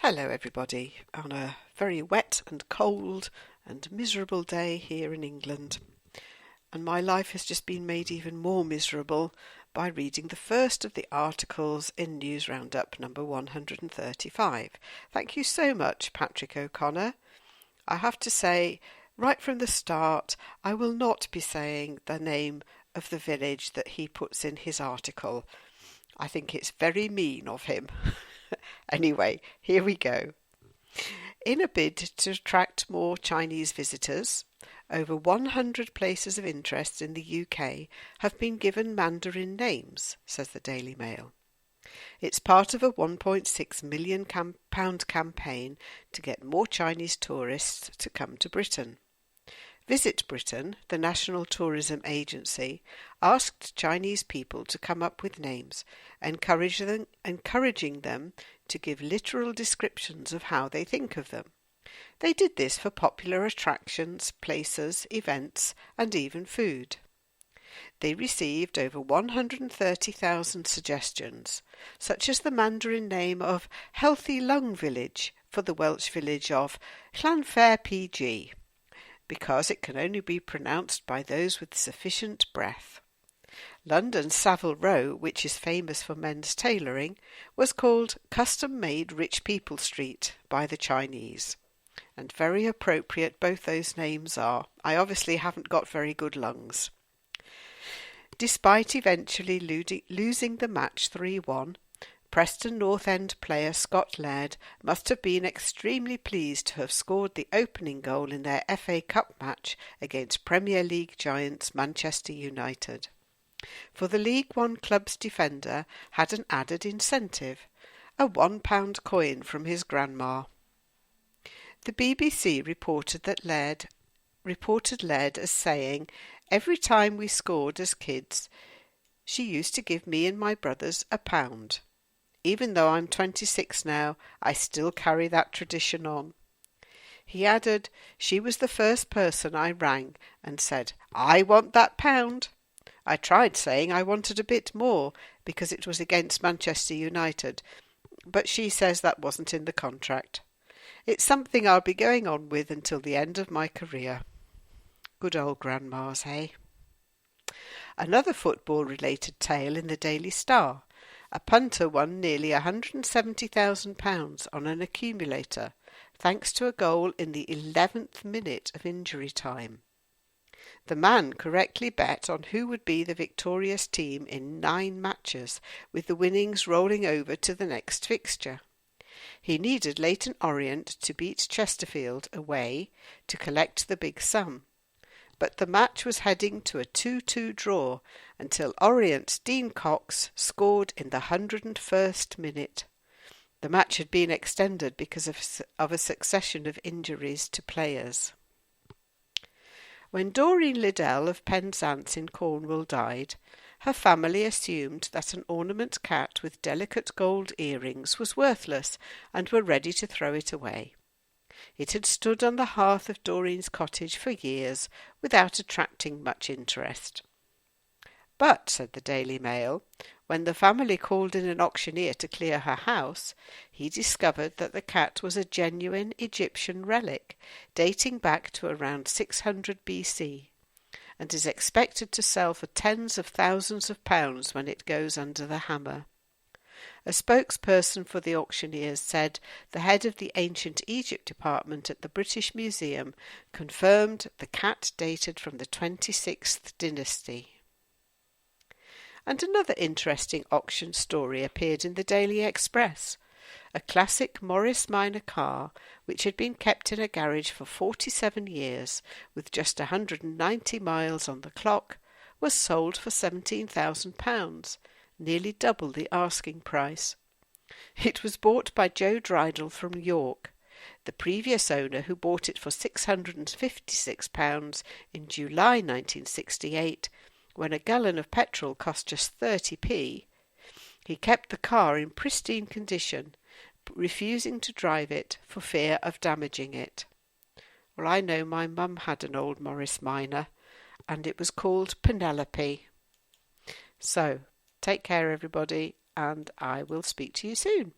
Hello everybody, on a very wet and cold and miserable day here in England. And my life has just been made even more miserable by reading the first of the articles in News Roundup number 135. Thank you so much, Patrick O'Connor. I have to say, right from the start, I will not be saying the name of the village that he puts in his article. I think it's very mean of him. Anyway, here we go. In a bid to attract more Chinese visitors, over 100 places of interest in the UK have been given Mandarin names, says the Daily Mail. It's part of a £1.6 million campaign to get more Chinese tourists to come to Britain. Visit Britain, the National Tourism Agency, asked Chinese people to come up with names, encouraging them to give literal descriptions of how they think of them. They did this for popular attractions, places, events, and even food. They received over 130,000 suggestions, such as the Mandarin name of Healthy Lung Village for the Welsh village of Llanfair PG, because it can only be pronounced by those with sufficient breath. London's Savile Row, which is famous for men's tailoring, was called Custom-Made Rich People Street by the Chinese. And very appropriate both those names are. I obviously haven't got very good lungs. Despite eventually losing the match 3-1, Preston North End player Scott Laird must have been extremely pleased to have scored the opening goal in their FA Cup match against Premier League giants Manchester United. For the League One club's defender had an added incentive, a £1 coin from his grandma. The BBC reported Laird as saying, "Every time we scored as kids, she used to give me and my brothers £1. Even though I'm 26 now, I still carry that tradition on." He added, "She was the first person I rang and said, 'I want that £1. I tried saying I wanted a bit more because it was against Manchester United, but she says that wasn't in the contract. It's something I'll be going on with until the end of my career.'" Good old grandmas, hey? Another football-related tale in the Daily Star. A punter won nearly £170,000 on an accumulator, thanks to a goal in the 11th minute of injury time. The man correctly bet on who would be the victorious team in 9 matches, with the winnings rolling over to the next fixture. He needed Leyton Orient to beat Chesterfield away to collect the big sum. But the match was heading to a 2-2 draw until Orient's Dean Cox scored in the 101st minute. The match had been extended because of a succession of injuries to players. When Doreen Liddell of Penzance in Cornwall died, her family assumed that an ornament cat with delicate gold earrings was worthless and were ready to throw it away. It had stood on the hearth of Doreen's cottage for years without attracting much interest. But, said the Daily Mail, when the family called in an auctioneer to clear her house, he discovered that the cat was a genuine Egyptian relic dating back to around 600 BC and is expected to sell for tens of thousands of pounds when it goes under the hammer. A spokesperson for the auctioneers said the head of the Ancient Egypt department at the British Museum confirmed the cat dated from the 26th dynasty. And another interesting auction story appeared in the Daily Express. A classic Morris Minor car, which had been kept in a garage for 47 years, with just 190 miles on the clock, was sold for £17,000. Nearly double the asking price. It was bought by Joe Drydle from York, the previous owner who bought it for £656 in July 1968, when a gallon of petrol cost just 30p. He kept the car in pristine condition, refusing to drive it for fear of damaging it. Well, I know my mum had an old Morris Minor, and it was called Penelope. So, take care, everybody, and I will speak to you soon.